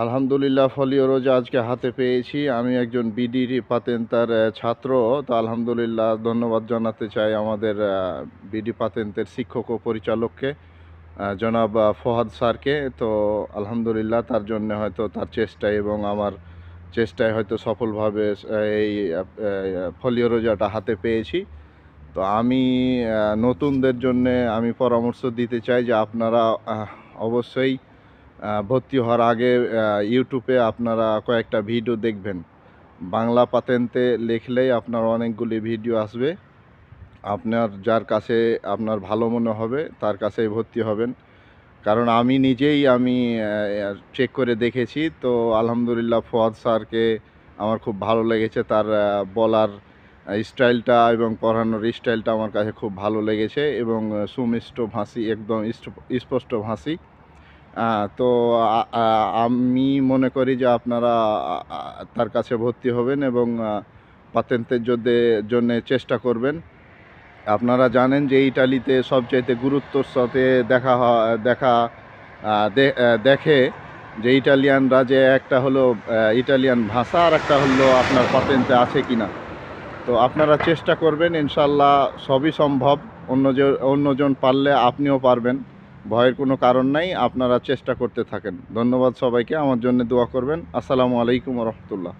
আলহামদুলিল্লাহ, ফলিও রোজা আজকে হাতে পেয়েছি। আমি একজন বিডি পাতেন্তার ছাত্র। তো আলহামদুলিল্লাহ, ধন্যবাদ জানাতে চাই আমাদের বিডি পাতেন্তের শিক্ষক ও পরিচালককে, জনাব ফোহাদ স্যারকে। তো আলহামদুলিল্লাহ, তার জন্য হয়তো তার চেষ্টায় এবং আমার চেষ্টায় হয়তো সফলভাবে এই ফলিও রোজাটা হাতে পেয়েছি। তো আমি নতুনদের জন্যে আমি পরামর্শ দিতে চাই যে আপনারা অবশ্যই ভর্তি হওয়ার আগে ইউটিউবে আপনারা কয়েকটা ভিডিও দেখবেন। বাংলা পাতেন্তে লিখলেই আপনার অনেকগুলি ভিডিও আসবে। আপনার যার কাছে আপনার ভালো মনে হবে তার কাছেই ভর্তি হবেন। কারণ আমি নিজেই চেক করে দেখেছি। তো আলহামদুলিল্লাহ, ফোয়াদ স্যারকে আমার খুব ভালো লেগেছে। তার বলার স্টাইলটা এবং পড়ানোর স্টাইলটা আমার কাছে খুব ভালো লেগেছে এবং সুমিষ্ট ভাষী, একদম স্পষ্ট ভাষী। তো আমি মনে করি যে আপনারা তার কাছে ভর্তি হবেন এবং পাতেন্তের জন্যে চেষ্টা করবেন। আপনারা জানেন যে ইটালিতে সবচাইতে গুরুত্বর সাথে দেখে যে ইটালিয়ানরা, যে একটা হলো ইটালিয়ান ভাষা আর একটা হলো আপনার পাতেন্তে আছে কিনা। তো আপনারা চেষ্টা করবেন, ইনশাল্লাহ সবই সম্ভব। অন্যজন পারলে আপনিও পারবেন, ভয়ের কোনো কারণ নাই। আপনারা চেষ্টা করতে থাকেন। ধন্যবাদ সবাইকে, আমার জন্য দোয়া করবেন। আসসালামু আলাইকুম রহমতুল্লাহ।